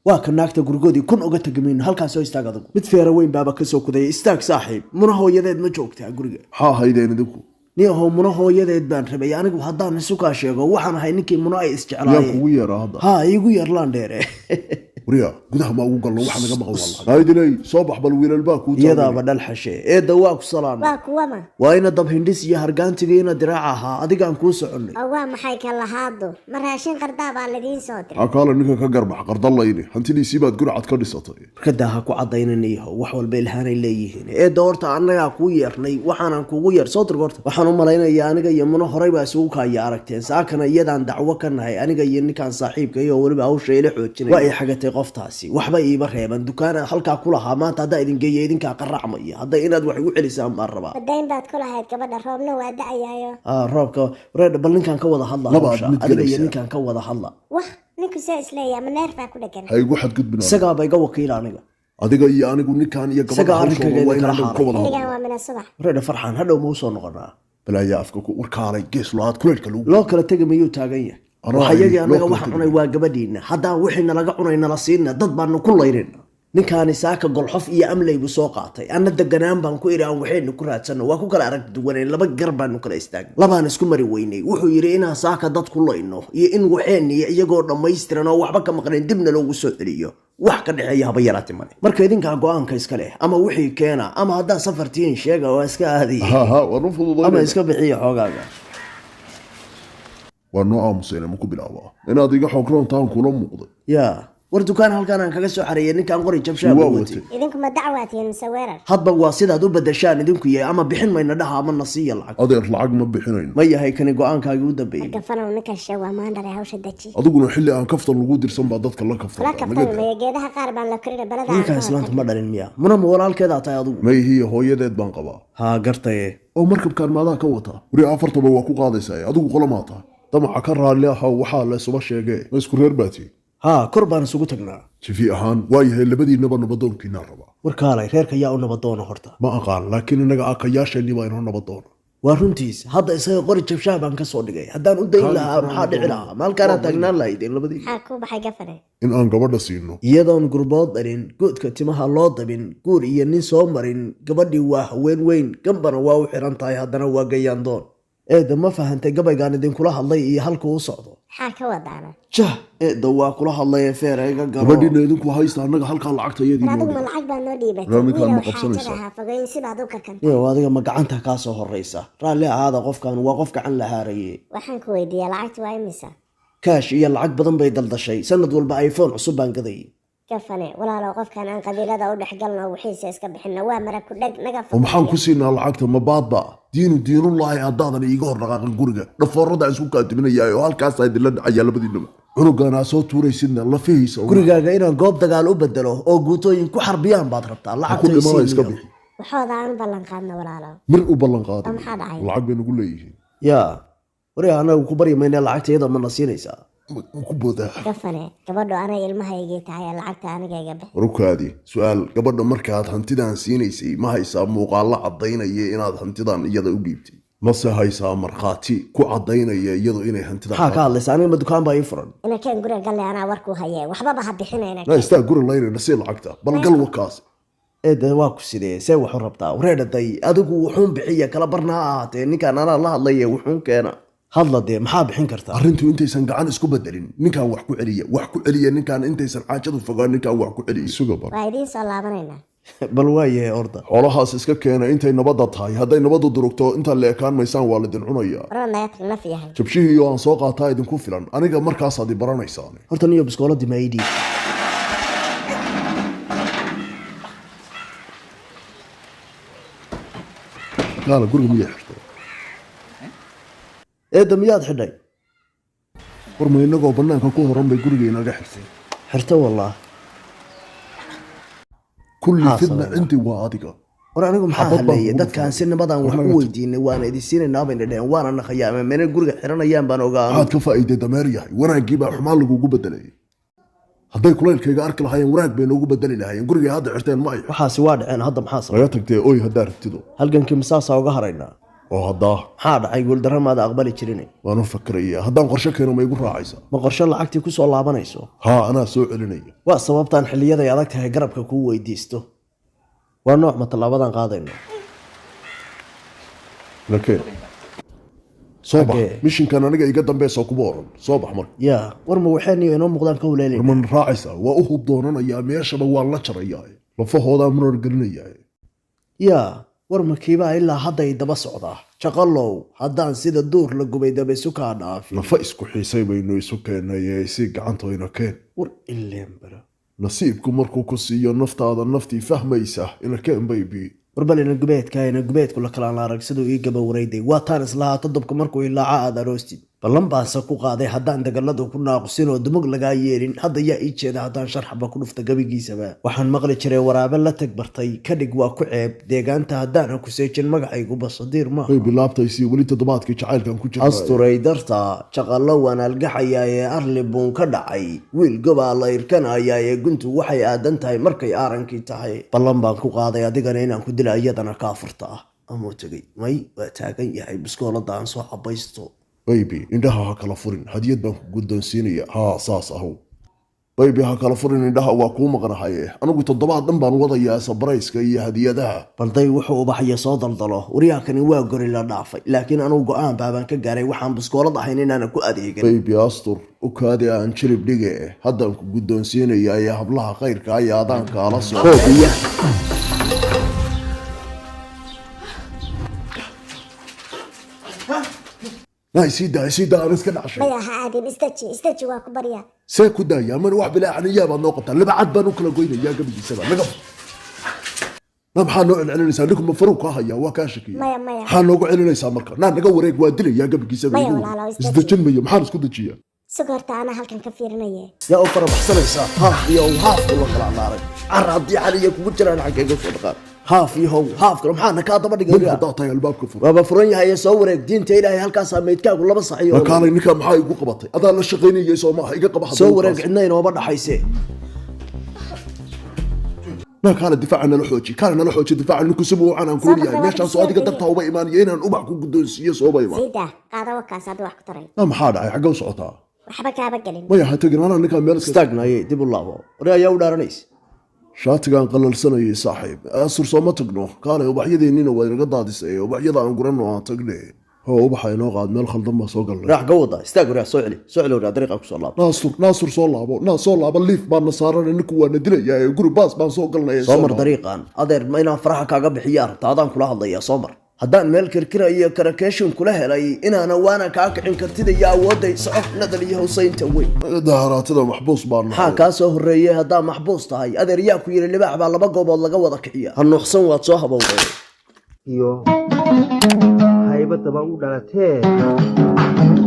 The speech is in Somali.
waa ka naagta gurigoodii kun uga tagamin halkaas oo istaag adag mid feera weyn baaba ka soo kuday istaag saaxiib muna hooyadeed ma joogtaa guriga maxaa haydeen idinku niyahow muna hooyadeed baan rabay anigu haddaan isu kaa sheego waxaan ahay ninkii muna ay isjeclaayeen yaa kugu yeera hadda haa iigu yeer laandheere wariya gudaha ma ugu galno waxa naga maqan wallahi naydilay soo bax bal wiilal baa ku taagay iyadaaba dhal xashe eedda waa ku salaam waa kuwama waa ina dab hindhis iyo hargaantigiina diraac ahaa adigaan kuu soconay waa maxay ka lahaado ma raashin qardaa baa lagiin soo diray akaala ninka ka garbax qardalayni hantidiisii baad gurcad ka dhisatay markadaa ha ku cadaynanayaho wax walba ilhaanay leeyihiin eedda horta annagaa kuu yeernay waxaanan kugu yeer soo dirg horta waxaan u malaynayaa aniga iyo muna horey baa isugu kaaya aragteen saakana iyadaan dacwo ka nahay aniga iyo ninkaan saaxiibka iyo weliba hawsha ila xoojinay waa ay xagatay qoftaasi waxba iiba reeban dukaan halkaa ku lahaa maanta haddaa idin geeya idinkaa qaracmaya hadday inaad wax igu celisaan baan rabaa badayn baad ku lahayd gabadha roobna waa dacayaayo roobka wareedha bal ninkaan ka wada hadla adiga iyo ninkaan ka wada hadla wah ninku saa isleeyaa ma neer baa ku dhagan ha igu xadgudbina isagaaba iga wakiila aniga adiga iyo anigu ninkaan iyo gabadha hawshooda waa inaan ka wada xilligan waa mina subax wareedha farxaan hadhow ma usoo noqonaa balaya afka ku warkaalay gees loo-aad kuleelka lagu loo kala tegi mayuu taagan yahay waxayagii annaga waxa cunay waa gabadhiina haddaan wixii nalaga cunay nala siina dad baanu ku layrina ninkaani saaka golxof iyo amley buu soo qaatay anna deganaan baan ku idhi aan waxaynu ku raadsanno waa ku kala aragti duwaneen laba gar baanu kala istaagna labaan isku mari weynay wuxuu yidhi inaan saaka dad ku layno iyo in waxeeniyo iyagoo dhammaystiran oo waxba ka maqnayn dibna loogu soo celiyo wax ka dhexeeya haba yaraati male marka idinkaa go-aanka iska leh ama wixii keena ama haddaa safartiin sheega waa iska aadaya waanu fududayn ama iska bixiya xoogaaga waa noo aamusayna ma ku bilaabaa inaad iga xogroontaan kula muuqday yaa war dukaan halkaan aan kaga soo xareeyay ninkaan qori jabshaab watay idinku ma dacwaatiin mise weerar hadba waa sidaad u badashaan idinku yahay ama bixin mayna dhaha ama nasiiya lacag adeer lacag ma bixinayno ma yahay kani go-aankaagii u dambeeyey gafanow ninka sheegaa maandhare hawsha daji adiguna xilli aan kaftan lagu dirsan baa dadka la la kaftamaya geedaha qaar baan la korina balada ninkaan islaanta ma dhalin miya muna ma walaalkeedaa tahay adigu mayhiya hooyadeed baan qabaa haa gartaye oo markabkaan maadaa ka wataa wari afartaba waa ku qaadaysaa adigu qolamaa tahay damaca ka raalli aha waxaa la isuba sheegee ma isku reer baatiin haa kor baan isugu tagnaa jifi ahaan waayahay labadiinaba nabadoonkiinaa rabaa warkaalay reerka yaa u nabadoona horta ma aqaan laakiin innaga akayaasheenni baa inoo nabadoona waa runtiis hadda isaga qori jabshaab baan ka soo dhigay haddaan u dayn lahaa maxaa dhici lahaa maalkaanaa taagnaan lahaydeen labadii maxaa ku baxay gafane in aan gabadha siino iyadoon gurbood dhalin goodka timaha loo dabin guur iyo nin soo marin gabadhii waa haween weyn gambana waa u xiran tahay haddana waa gayaandoon eedda ma fahantay gabaygaan idinkula hadlay iyo halkuu u socdo maxaa ka wadaana jah eedda waa kula hadlay feer iga garo gabadhiina idinku haysta annaga halkaa lacagta iyadii adigu ma lacag baa noo Ilaa ninkaan ma qabsanaysaa? dhiibatay fogeyn sidaad u kakan iyo adiga ma gacanta kaa soo horraysa raalli ahaada qofkan waa qof gacan la haaraye waxaan ku weydiiyaa lacagta waa imisa kaash iyo lacag badan bay daldashay sanad walba iphone cusub baan gadayay gafane walaalow qofkan aan qabiilada u dhex galno wixiisa iska bixinno waa mara ku dheg naga oo maxaan ku siinaa lacagta ma baadba diinullaahi haddaadan iiga hor dhaqaaqan guriga dhafoorada aan isku kaadibinayaa oo halkaas idinla dhacayaa labadiinaba cunugaanaa soo tuuraysidna lafihiisa gurigaaga inaan goob dagaal u bedelo oo guutooyin ku xarbiyaan baad rabtaa ku dhimana iska lacagta bixi waxooda aan u ballan qaadno walaalow mir u ballan qaada maxaa dhacay lacag bay nagu leeyihiin yaa wari anagu ku bari mayna lacagta iyada mana siinaysaa ma ku boodaa gafane gabadhu anay ilmahaygii tahay lacagta aniga iga bixi warukaadi su-aal gabadha markaad hantidan siinaysay ma haysaa muuqaalla caddaynaya inaad hantidan iyada u dhiibtay mase haysaa markhaati ku caddaynaya iyadu inay hantidan maxaa ka hadlaysa aniga ma dukaan baa ii furan inakeen guriga galle anaa warkuu hayee waxbaba ha bixinayna na istaa guri laynayna sii lacagta bal gal wakaas eedda waa ku sidee see waxu rabtaa wareedhaday adigu wuxuun bixiya kala barna ha ahaatee ninkaan anaa la hadlaye wuxuun keena hadla dee maxaa bixin kartaa arrintu intaysan gacan isku bedelin ninkaan wax ku celiya ninkaan intaysan xaajadu fogaan ninkaan wax ku celiya isuga bar waa idiin soo laabanaynaa bal waayahay orda xoolahaas iska keena intay nabadda tahay hadday nabaddu durugto intaan la ekaan maysaan waa lidin cunayaa oran naga tag naf yahay jabshihii iyo aan soo qaataa idinku filan aniga markaasaad i baranaysaan horta niyo biskooladii ma idhiib gaala guriga miyaa xirtay eedda miyaad xidhay war ma inagoo bannaanka ku horan bay guriga inaga xirtay xirto wallaah kulli Maxaa fidna sababa? intii waa adiga war anigu maxaa Xabad baan haleeyay kugu dadkaan dhufan. si nabadaan wax Waxna u ga- weydiinay waana idin siinaynaa bayna dheheen waana naqayaa mena guriga xiranayaan baan ogaa waxaad ka faa'iiday dameer yahay wanaaggii baa xumaan lagugu bedelay hadday kulaylkayga arki lahaayeen wanaag bay noogu bedeli lahaayeen gurigay hadda xirteen ma ay waxaasi waa dhaceen hadda maxaa sabab laga tagtee oy haddaa rabtido halgankii masaasaa uga haraynaa هذا هذا يقول درهم هذا أقبل تشريني وأنا فكرية هذا قرشة كانوا ما يقول راعيسة ما قرشة لعقتي كوسو الله بنيسو ها أنا سوء علنية وصوابتان حلية ذا يادكتها يقربك كوو يديستو ونوع ما طلبادان قاضينو لكن صباح مش كان أنا جاي قدام بيسا كبارا صباح مر يا ورمو وحيني ينوم مقدام كوليلين من راعيسة وأهب دوننا يا ميشا بوان لشرياي لفه هذا من القرنية يا ورمو كيبا إلا حدا يدبا صعدا شغلو حدان سيدا الدور لقو بيدا بيسوكا نافي لفايسكو حيساي بينو يسوكينا يسيق عنتو ينكين ور إلين برا نصيبكم مركو كسيو النفط هذا النفتي فهميسه إلى كين بيبي وربالي نقبيت كاين نقبيت كل كلام لا رقصدو إيقابا وريدي واتانس لها تضبكم مركو إلا عادا روستي ballan baan sa ku qaaday haddaan dagalladu ku naaqsin oo dumag laga yeelin hadda yaa ii jeeda haddaan sharxaba ku dhufta gabigiisaba waxaan maqli jiray waraabe la tag bartay kadhig waa ku ceeb deegaanta haddaan ku seejin magacaygu basadiir ma ay bilaabtaysi wali toddobaadkii jacaylkan ku jiray asturay darta shaqalo waan algaxaya ee arli buun ka dhacay wiil gobaa la irkanaya ee guntu waxay aadan tahay markay aarankii tahay ballan baan ku qaaday adigana inaan ku dila iyadana kaafurta ama tagay may waa taagan yahay biskoolada aan soo cabaysto baby indhaha ha kala furin hadiyad baan ku guddoonsiinaya haa saas ahu baby ha kala furin indhaha waa kuu maqnahaye anigu toddobaad dhan baan wadayaa sabrayska iyo hadiyadaha balday wuxuu u baxaya soo daldalo waryaakani waa gori la dhaafay laakiin anigu go'aan baabaan ka gaaray waxaan biskoolad ahayn inaan ku adeegin baby astur u kaadi aan jirib dhige haddaan ku guddoonsiinaya ee hablaha khayrka ayaa adaan kaala soo hoobiya سيدا أنا اسكن عشان ماذا هادي استجي واكو بريا ساكو دا يا من واحد بلا عنيا بالنقطة اللي بعد بنوكلا قوينا يا قبل السبع نقف نعم حان نوع على لسان لكم مفروك يا وكاشكي مايا حان نوع على لسان مركا نعم نقول ريك وادلي يا قبل السبع مايا ولا لا استجن مية محان اسكو دجيا سكرت أنا هلكن كفيرنية يا أوفر بحسن يسار هاف يا وهاف والله خلع نارك عرضي علي كوجر أنا حكي قصة دقار هاف يهو هاف كلام حنا كاطبة من قطعتها الباب كفر بابا فرنيا هي صورك دين تيلا هالكا سميتك ولا بس صحيح ما كان إنك محاي قبطي هذا لا شقيني يسوع ما حيق قبح صورك عندنا هنا وبرا حيسي ما كان الدفاع عن الحوجي كان الحوجي دفاع عنك سبوا عن كوريا ليش عن سؤالي قدرتها وبإيمانية أنا أبعكم قدوسية صوبا يما زيدا قاعدة وكاس هذا واحد طري ما محاد حق وصوتها وحبك هبقلين ما يحتاجنا أنا إنك مالك استغنى إيه دب الله ورا يا ودارنيس شاتقان قلل سنة يا صاحب أسر صوما تقنو كان وبحيدي إننا وين قدادس إيه وبحيدا عن قرنو تقني هو وبحي نوقعد مال خلد ما سوق الله راح قوضة استغنى سعلي ورا طريقك صلاة ناصر صلابو ناصر الليف بان نصارى إنك وندلي يا يقول باس بان سوق الله يا صومر طريقا أدير ما ينام فرحك قبل حيار تعضان كلها الله يا صومر haddaan meel kirkira iyo karakeeshin kula helay inaana waana kaa kicin kartida iyo awooday socof nadal iyo hawsaynta weyn daharaatada maxbuus baan maxaa kaa soo horreeyey haddaa maxbuus tahay adeer yaa ku yidhi libaax baa laba goobood laga wada kiciya ha nuuxsan waad soo habowday iyo haybadda baan u dhalatee